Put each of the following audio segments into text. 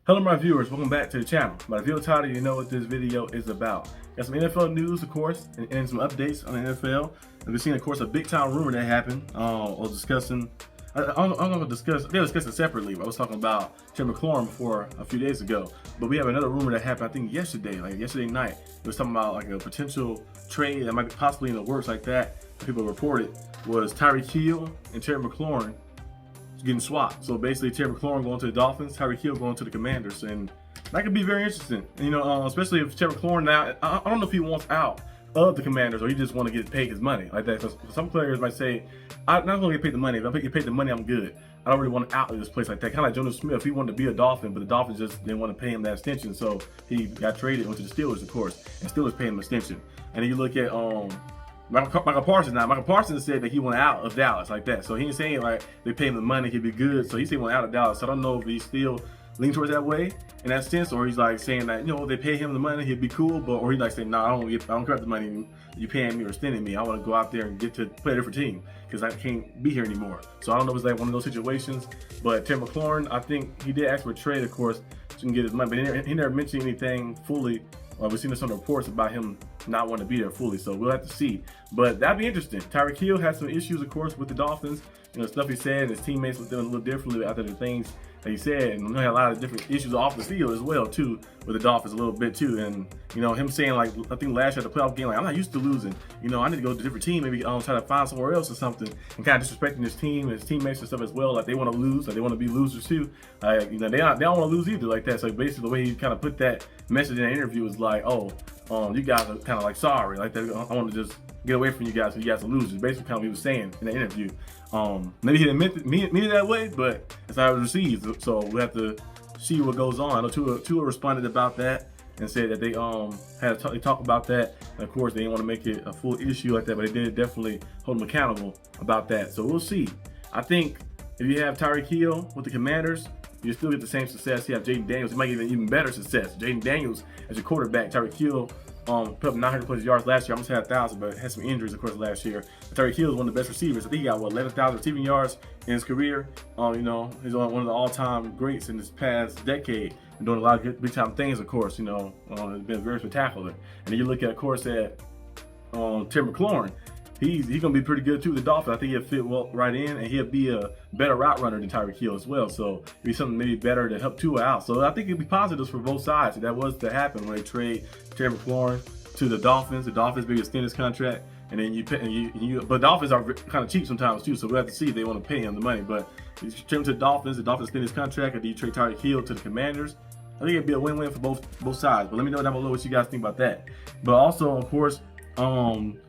Hello my viewers, welcome back to the channel. By the video title, you know what this video is about. Got some NFL news, of course, and some updates on the NFL. And we've seen, of course, a big time rumor that happened. I was discussing, I'm going to discuss, they'll discuss it separately, but I was talking about McLaurin before a few days ago. But we have another rumor that happened, I think yesterday night. It was talking about like a potential trade that might be possibly in the works like that. People reported was Tyreek and McLaurin getting swapped. So basically, McLaurin going to the Dolphins, Tyreek going to the Commanders, and that could be very interesting. You know, especially if McLaurin now, I don't know if he wants out of the Commanders or he just want to get paid his money like that. So some players might say, I'm not going to get paid the money. If I get paid the money, I'm good. I don't really want out of this place like that. Kind of like Jonas Smith. He wanted to be a Dolphin, but the Dolphins just didn't want to pay him that extension, so he got traded, went to the Steelers, of course, and Steelers paid him an extension. And then you look at Micah Parsons now. Micah Parsons said that he went out of Dallas like that. So he ain't saying like they pay him the money, he'd be good. So he said he went out of Dallas. So I don't know if he's still leaning towards that way in that sense, or he's like saying that, you know, they pay him the money, he'd be cool, but or he's like saying, no, I don't care about the money you paying me or extending me. I want to go out there and get to play a different team because I can't be here anymore. So I don't know if it's like one of those situations. But McLaurin, I think he did ask for a trade, of course, so he can get his money, but he never mentioned anything fully. We've seen some reports about him not wanting to be there fully, so we'll have to see. But that'd be interesting. Tyreek Hill had some issues, of course, with the Dolphins. You know, stuff he said, and his teammates were doing a little differently after the things that he said. And he had a lot of different issues off the field as well, too, with the Dolphins a little bit, too. And, you know, him saying, like, I think last year at the playoff game, like, I'm not used to losing. You know, I need to go to a different team, maybe try to find somewhere else or something. And kind of disrespecting his team and his teammates and stuff as well. Like, they want to lose, like, they want to be losers, too. You know, they don't want to lose either like that. So basically, the way he kind of put that message in the interview was like, oh, you guys are kind of like sorry, like that. I want to just get away from you guys so you guys are losers. Basically, kind of what he was saying in the interview. Maybe he didn't mean it that way, but that's how it was received. So we'll have to see what goes on. I know Tua responded about that and said that they had to talk about that. And of course, they didn't want to make it a full issue like that, but they did definitely hold them accountable about that. So we'll see. I think if you have Tyreek Hill with the Commanders, you still get the same success. You have Jaden Daniels. You might get even better success. Jaden Daniels as your quarterback. Tyreek Hill put up 900 plus yards last year. Almost had 1,000, but had some injuries, of course, last year. But Tyreek Hill is one of the best receivers. I think he got 11,000 receiving yards in his career. You know, he's one of the all-time greats in this past decade and doing a lot of good big-time things. Of course, you know, it's been very spectacular. And then you look at, of course, at McLaurin. He's gonna be pretty good too. The Dolphins, I think he'll fit well right in, and he'll be a better route runner than Tyreek Hill as well. So it'll be something maybe better to help Tua out. So I think it'll be positives for both sides. If that was to happen when they trade McLaurin to the Dolphins big extend his contract, and then but Dolphins are kind of cheap sometimes too. So we'll have to see if they want to pay him the money. But you trade him to the Dolphins extend his contract, and then you trade Tyreek Hill to the Commanders. I think it'd be a win-win for both sides. But let me know down below what you guys think about that. But also, of course,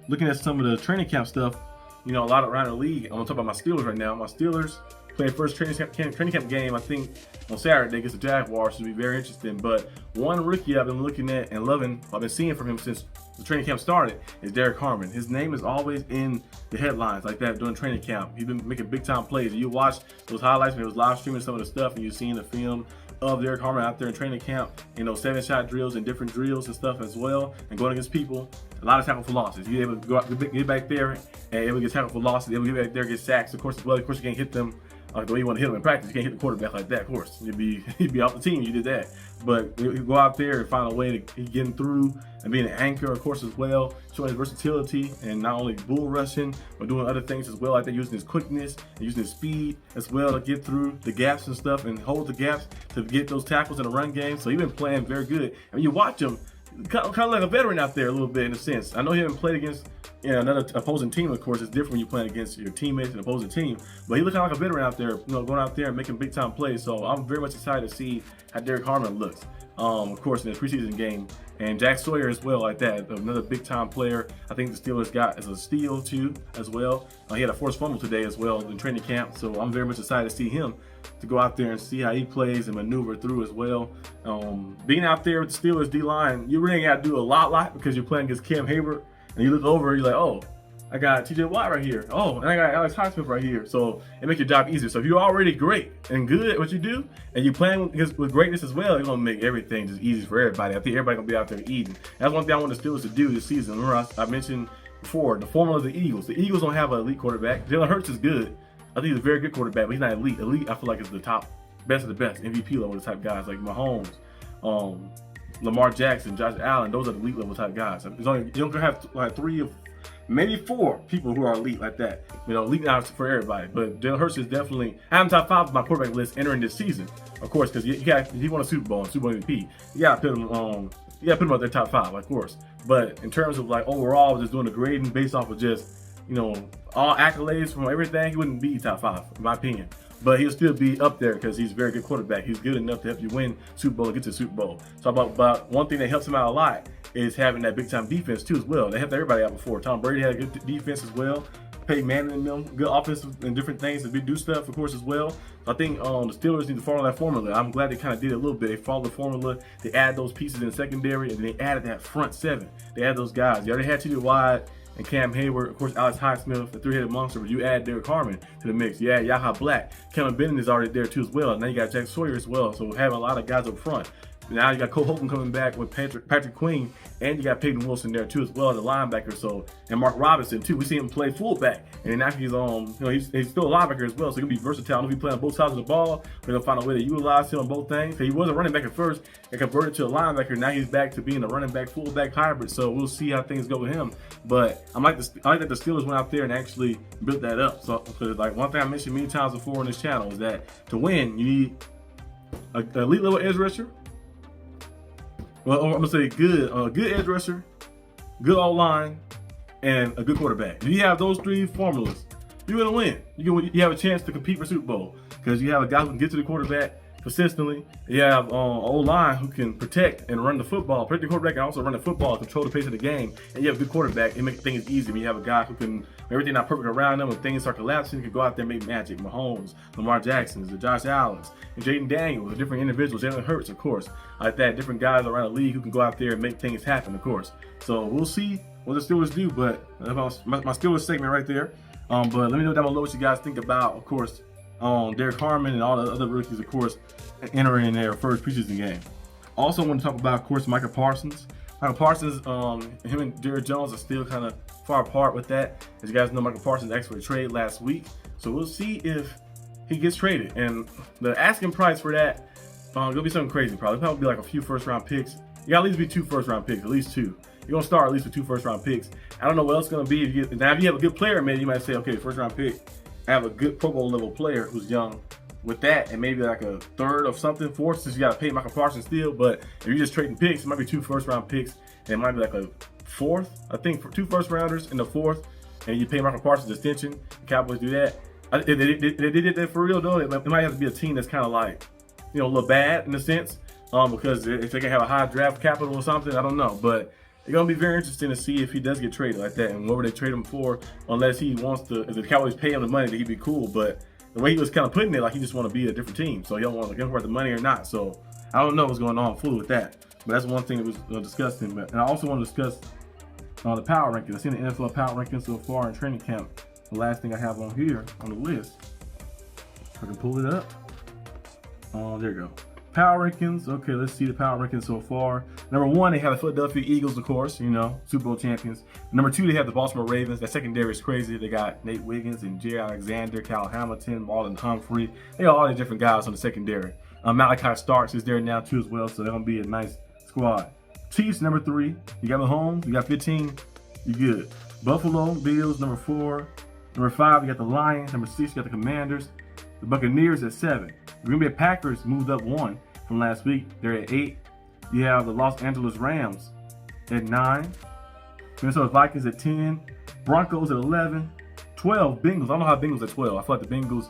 looking at some of the training camp stuff, you know, a lot around the league. I'm gonna talk about my Steelers right now. My Steelers playing first training camp game, I think, on Saturday against the Jaguars. Should be very interesting. But one rookie I've been looking at and loving, I've been seeing from him since the training camp started, is Derek Harmon. His name is always in the headlines like that during training camp. He's been making big time plays. And you watch those highlights when he was live streaming some of the stuff, and you've seen the film of Derek Harmon out there in training camp, you know, 7-shot drills and different drills and stuff as well, and going against people. A lot of tackle for losses. You're able to go out, get back there and able to get tackle for losses, able to get back there, get sacks, of course, as well. Of course, you can't hit them the way you want to hit them in practice. You can't hit the quarterback like that, of course. You'd be off the team if you did that. But you go out there and find a way to get him through and being an anchor, of course, as well, showing his versatility and not only bull rushing, but doing other things as well, like that, using his quickness and using his speed as well to get through the gaps and stuff and hold the gaps to get those tackles in the run game. So he's been playing very good. I mean, you watch him, kind of like a veteran out there a little bit in a sense. I know he haven't played against another opposing team, of course. It's different when you're playing against your teammates and opposing team. But he looks like a veteran out there, you know, going out there and making big time plays. So I'm very much excited to see how Derek Harmon looks. Of course, in his preseason game. And Jack Sawyer as well, like that, another big time player. I think the Steelers got as a steal too, as well. He had a forced fumble today as well in training camp. So I'm very much excited to see him to go out there and see how he plays and maneuver through as well. Being out there with the Steelers D-line, you really ain't got to do a lot because you're playing against Cam Hayward. And you look over, you're like, oh, I got TJ Watt right here. Oh, and I got Alex Highsmith right here. So it makes your job easier. So if you're already great and good at what you do, and you're playing with greatness as well, you're going to make everything just easy for everybody. I think everybody's going to be out there eating. That's one thing I want the Steelers to do this season. Remember, I mentioned before, the formula of the Eagles. The Eagles don't have an elite quarterback. Jalen Hurts is good. I think he's a very good quarterback, but he's not elite. Elite, I feel like, is the top best of the best, MVP level type guys like Mahomes, Lamar Jackson, Josh Allen. Those are the elite level type guys. You're gonna have like 3 of maybe 4 people who are elite like that. Elite now for everybody. But Jalen Hurts is definitely, I have him top 5 of my quarterback list entering this season, of course, because he won a Super Bowl and Super Bowl MVP. You gotta put him up there top 5, of course. But in terms of like overall, just doing the grading based off of just all accolades from everything, he wouldn't be top 5 in my opinion. But he'll still be up there because he's a very good quarterback. He's good enough to help you win Super Bowl and get to the Super Bowl. So about one thing that helps him out a lot is having that big time defense too as well. They helped everybody out before. Tom Brady had a good defense as well. Peyton Manning and them, good offensive and different things to do stuff, of course, as well. So I think the Steelers need to follow that formula. I'm glad they kind of did it a little bit. They followed the formula. They add those pieces in the secondary, and then they added that front 7. They added those guys. They already had T.J. Watt and Cam Hayward, of course, Alex Highsmith, the 3-headed monster, but you add Derek Harmon to the mix. You add Yaha Black. Kevin Benton is already there too as well. And now you got Jack Sawyer as well. So having a lot of guys up front. Now you got Cole Holcomb coming back with Patrick Queen, and you got Peyton Wilson there too as well as a linebacker. So, and Mark Robinson too. We see him play fullback, and now he's he's still a linebacker as well. So he can be versatile. He'll be playing on both sides of the ball. We're gonna find a way to utilize him on both things. So he was a running back at first and converted to a linebacker. Now he's back to being a running back fullback hybrid. So we'll see how things go with him. But I like that the Steelers went out there and actually built that up. So because like one thing I mentioned many times before on this channel is that to win you need an elite level edge rusher. Well, I'm gonna say good edge rusher, good O-line, and a good quarterback. If you have those 3 formulas, you're gonna win. You have a chance to compete for Super Bowl because you have a guy who can get to the quarterback consistently. You have O-line who can protect and run the football, protect the quarterback and also run the football, control the pace of the game. And you have a good quarterback. It makes things easy when you have a guy who can, everything not perfect around them, when things start collapsing, you can go out there and make magic. Mahomes, Lamar Jacksons, the Josh Allens, and Jaden Daniels, the different individuals, Jalen Hurts, of course, like that, different guys around the league who can go out there and make things happen, of course. So we'll see what the Steelers do, but that's my Steelers segment right there. But let me know down below what you guys think about, of course, Derek Harmon and all the other rookies, of course, entering their first preseason game. Also want to talk about, of course, Micah Parsons. Micah Parsons, him and Jerry Jones are still kind of far apart with that. As you guys know, Micah Parsons asked for a trade last week. So we'll see if he gets traded. And the asking price for that, it'll be something crazy probably. It'll probably be like a few first-round picks. You got at least be 2 first-round picks, at least 2. You're going to start at least with 2 first-round picks. I don't know what else it's going to be. Now, if you have a good player, maybe you might say, okay, first-round pick, I have a good Pro Bowl level player who's young with that, and maybe like a third of something, 4th, since you got to pay Michael Parsons still. But if you're just trading picks, it might be 2 first-round picks, and it might be like a 4th, I think, for 2 first-rounders in the 4th, and you pay Michael Parsons extension. The Cowboys do that. They did that for real, though. It might have to be a team that's kind of like, a little bad in a sense, because if they can have a high draft capital or something, I don't know. But it's going to be very interesting to see if he does get traded like that, and what would they trade him for, unless he wants to, if the Cowboys pay him the money, that he'd be cool. But the way he was kind of putting it, like he just want to be a different team, so he don't want to give him the money or not. So I don't know what's going on fully with that. But that's one thing that was discussed. And I also want to discuss the power rankings. I've seen the NFL power rankings so far in training camp. The last thing I have on here on the list, if I can pull it up. There you go. Power rankings. Okay, let's see the power rankings so far. Number 1, they have the Philadelphia Eagles, of course, Super Bowl champions. Number 2, they have the Baltimore Ravens. That secondary is crazy. They got Nate Wiggins and Jay Alexander, Cal Hamilton, Marlon Humphrey. They got all these different guys on the secondary. Malachi Starks is there now too as well, so they're gonna be a nice squad. Chiefs, number 3. You got Mahomes. You got 15. You good. Buffalo Bills, number 4. Number 5, you got the Lions. Number 6, you got the Commanders. The Buccaneers at 7. The Green Bay Packers moved up 1 from last week. They're at 8. You have the Los Angeles Rams at 9. Minnesota Vikings at 10. Broncos at 11. 12, Bengals. I don't know how Bengals at 12. I feel like the Bengals,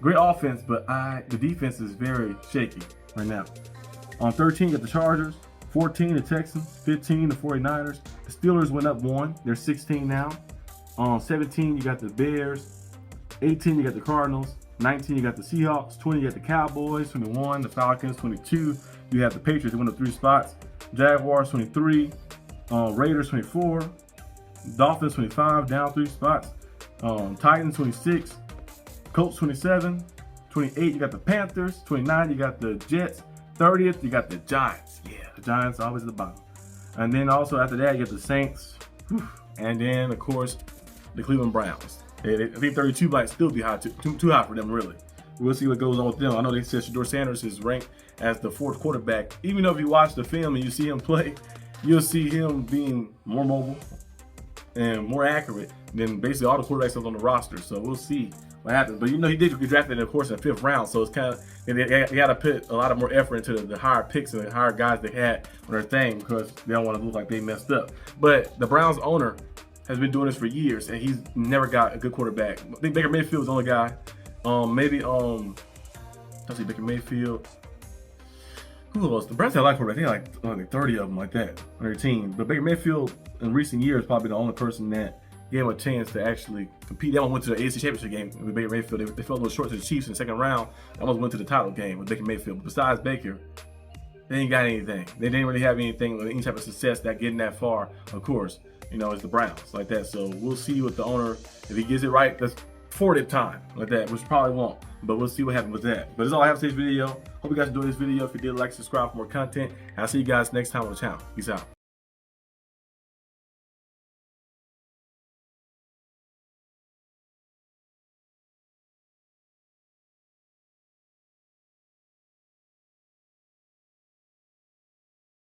great offense, but the defense is very shaky right now. On 13, you got the Chargers. 14, the Texans. 15, the 49ers. The Steelers went up 1. They're 16 now. On 17, you got the Bears. 18, you got the Cardinals. 19, you got the Seahawks. 20, you got the Cowboys. 21, the Falcons. 22, you have the Patriots. They went up 3 spots. Jaguars, 23. Raiders, 24. Dolphins, 25, down 3 spots. Titans, 26. Colts, 27. 28, you got the Panthers. 29, you got the Jets. 30th, you got the Giants. Yeah, the Giants always at the bottom. And then also after that, you got the Saints. And then, of course, the Cleveland Browns. I think 32 might still be high, too high for them, really. we'll see what goes on with them. I know they said Shedeur Sanders is ranked as the 4th quarterback. Even though if you watch the film and you see him play, you'll see him being more mobile and more accurate than basically all the quarterbacks on the roster. So we'll see what happens. But he did get drafted, of course, in the 5th round. So it's kind of, they got to put a lot of more effort into the higher picks and the higher guys they had on their thing, because they don't want to look like they messed up. But the Browns owner has been doing this for years, and he's never got a good quarterback. I think Baker Mayfield was the only guy. Let's see, Baker Mayfield. Who else? The Browns had a lot of quarterbacks. They had like 30 of them like that on their team. But Baker Mayfield in recent years probably the only person that gave him a chance to actually compete. They almost went to the AFC Championship game with Baker Mayfield. They fell a little short to the Chiefs in the 2nd round. They almost went to the title game with Baker Mayfield. But besides Baker, they ain't got anything. They didn't really have anything, any type of success that getting that far, of course. It's the Browns like that. So we'll see what the owner, if he gets it right, that's 4th time like that, which probably won't. But we'll see what happens with that. But that's all I have for today's video. Hope you guys enjoyed this video. If you did, like, subscribe for more content. And I'll see you guys next time on the channel. Peace out.